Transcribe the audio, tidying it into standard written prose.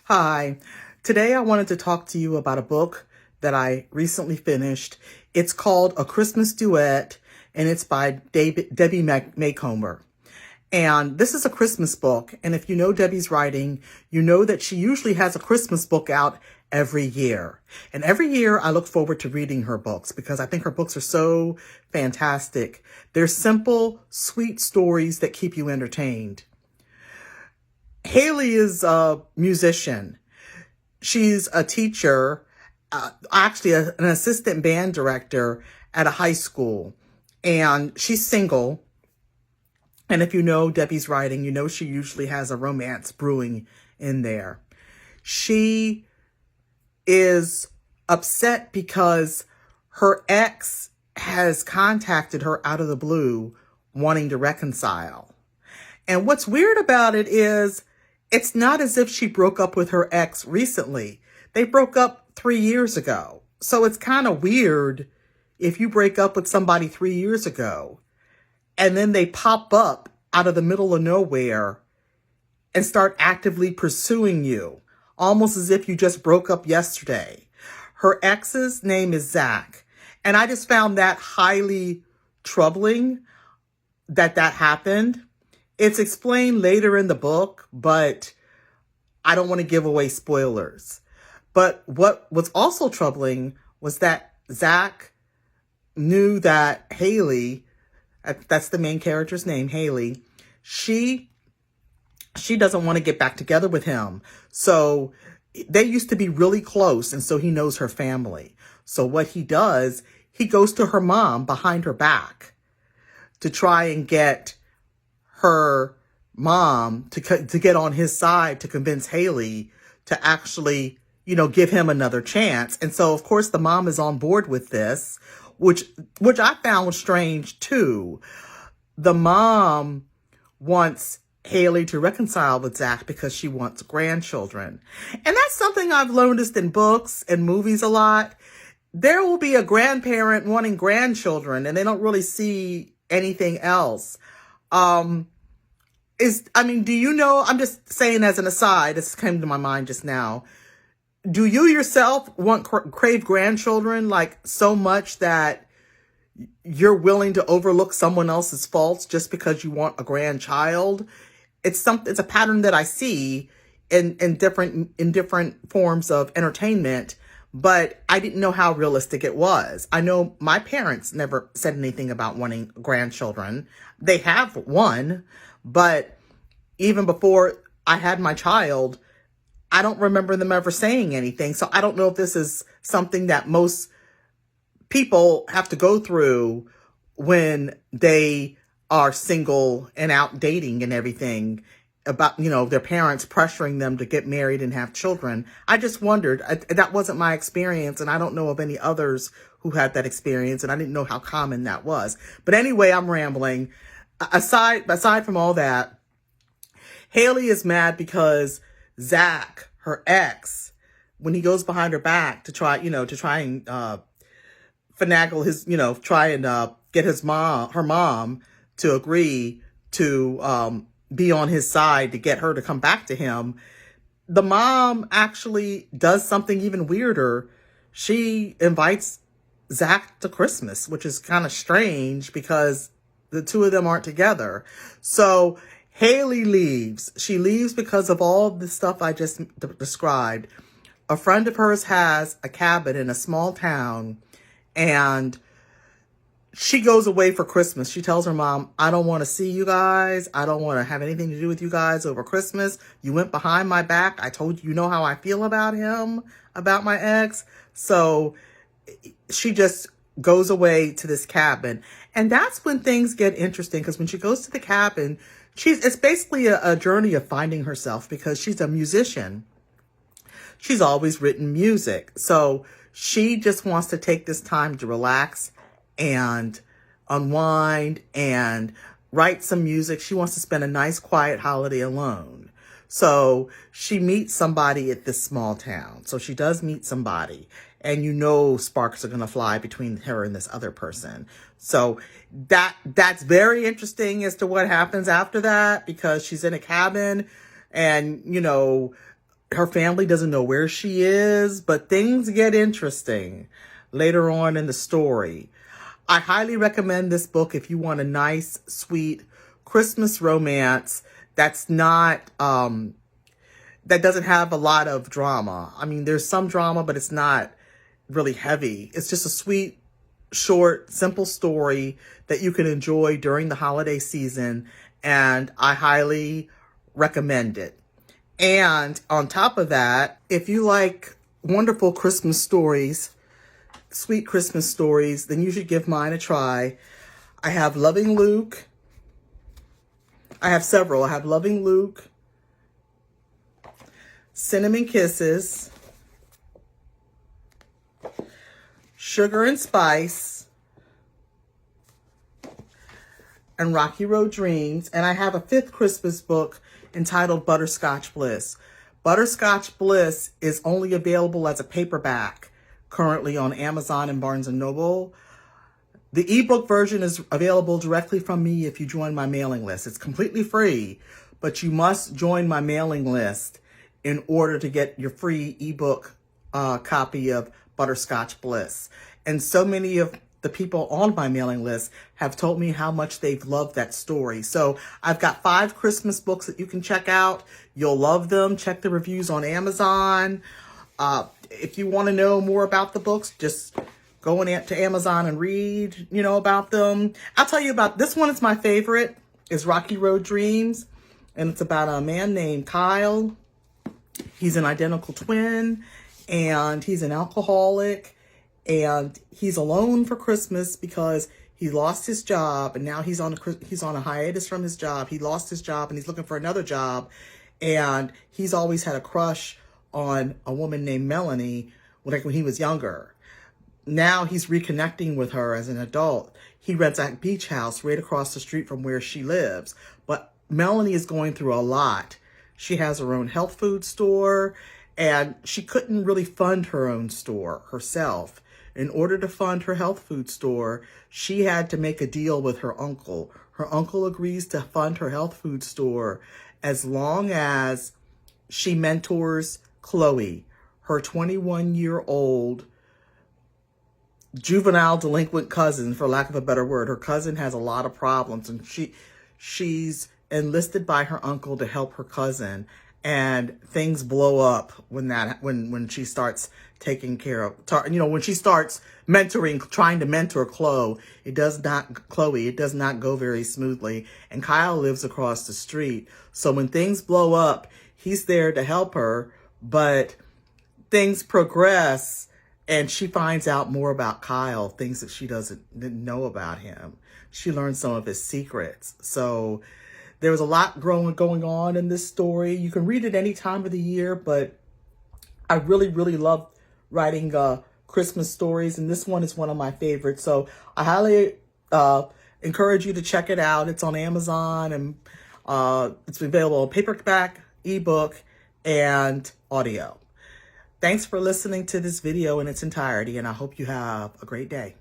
Hi. Today I wanted to talk to you about a book that I recently finished. It's called A Christmas Duet, and it's by Debbie Macomber. And this is a Christmas book. And if you know Debbie's writing, you know that she usually has a Christmas book out every year. And every year I look forward to reading her books because I think her books are so fantastic. They're simple, sweet stories that keep you entertained. Haley is a musician. She's a teacher, actually an assistant band director at a high school. And she's single. And if you know Debbie's writing, you know she usually has a romance brewing in there. She is upset because her ex has contacted her out of the blue wanting to reconcile. And what's weird about it is it's not as if she broke up with her ex recently. They broke up 3 years ago. So it's kind of weird if you break up with somebody 3 years ago and then they pop up out of the middle of nowhere and start actively pursuing you, almost as if you just broke up yesterday. Her ex's name is Zach. And I just found that highly troubling that happened. It's explained later in the book, but I don't want to give away spoilers. But what was also troubling was that Zach knew that Haley, that's the main character's name, Haley, she doesn't want to get back together with him. So they used to be really close, and so he knows her family. So what he does, he goes to her mom behind her back to try and get her mom to get on his side to convince Haley to actually, give him another chance. And so, of course, the mom is on board with this, which I found was strange too. The mom wants Haley to reconcile with Zach because she wants grandchildren. And that's something I've noticed in books and movies a lot. There will be a grandparent wanting grandchildren and they don't really see anything else. Do you know, I'm just saying as an aside, this came to my mind just now. Do you yourself crave grandchildren like so much that you're willing to overlook someone else's faults just because you want a grandchild? It's a pattern that I see in different forms of entertainment, but I didn't know how realistic it was. I know my parents never said anything about wanting grandchildren. They have one, but even before I had my child, I don't remember them ever saying anything. So I don't know if this is something that most people have to go through when they are single and out dating and everything, about, their parents pressuring them to get married and have children. I just wondered. That wasn't my experience, and I don't know of any others who had that experience, and I didn't know how common that was. But anyway, I'm rambling. Aside from all that, Haley is mad because Zach, her ex, when he goes behind her back to try and finagle his, try and get her mom to agree to be on his side to get her to come back to him, the mom actually does something even weirder. She invites Zach to Christmas, which is kind of strange because the two of them aren't together. So Haley leaves. She leaves because of all the stuff I just described. A friend of hers has a cabin in a small town, and she goes away for Christmas. She tells her mom, I don't want to see you guys. I don't want to have anything to do with you guys over Christmas. You went behind my back. I told you, how I feel about him, about my ex. So she just goes away to this cabin. And that's when things get interesting, because when she goes to the cabin, it's basically a journey of finding herself, because she's a musician. She's always written music. So she just wants to take this time to relax and unwind and write some music. She wants to spend a nice, quiet holiday alone. So she meets somebody at this small town. So she does meet somebody, and sparks are going to fly between her and this other person. So that's very interesting as to what happens after that, because she's in a cabin and, Her family doesn't know where she is, but things get interesting later on in the story. I highly recommend this book if you want a nice, sweet Christmas romance that's not, that doesn't have a lot of drama. I mean, there's some drama, but it's not really heavy. It's just a sweet, short, simple story that you can enjoy during the holiday season, and I highly recommend it. And on top of that, if you like wonderful Christmas stories, sweet Christmas stories, then you should give mine a try. I have Loving Luke. I have several. I have Loving Luke, Cinnamon Kisses, Sugar and Spice, and Rocky Road Dreams. And I have a fifth Christmas book entitled Butterscotch Bliss. Butterscotch Bliss is only available as a paperback currently on Amazon and Barnes & Noble. The ebook version is available directly from me if you join my mailing list. It's completely free, but you must join my mailing list in order to get your free ebook copy of Butterscotch Bliss. And so many of the people on my mailing list have told me how much they've loved that story. So I've got 5 Christmas books that you can check out. You'll love them. Check the reviews on Amazon. If you want to know more about the books, just go on to Amazon and read, about them. I'll tell you about this one. Is my favorite. Is Rocky Road Dreams. And it's about a man named Kyle. He's an identical twin, and he's an alcoholic, and he's alone for Christmas because he lost his job, and now he's on a hiatus from his job. He lost his job, and he's looking for another job, and he's always had a crush on a woman named Melanie when he was younger. Now he's reconnecting with her as an adult. He rents a beach house right across the street from where she lives, but Melanie is going through a lot. She has her own health food store, and she couldn't really fund her own store herself. In order to fund her health food store, she had to make a deal with her uncle. Her uncle agrees to fund her health food store as long as she mentors Chloe, her 21-year-old juvenile delinquent cousin, for lack of a better word. Her cousin has a lot of problems, and she's enlisted by her uncle to help her cousin, and things blow up when she starts taking care of, when she starts trying to mentor Chloe. It does not go very smoothly, and Kyle lives across the street. So when things blow up, he's there to help her, but things progress, and she finds out more about Kyle, things that she didn't know about him. She learns some of his secrets. So there was a lot going on in this story. You can read it any time of the year, but I really, really love writing Christmas stories, and this one is one of my favorites. So I highly encourage you to check it out. It's on Amazon, and it's available on paperback, ebook, and audio. Thanks for listening to this video in its entirety, and I hope you have a great day.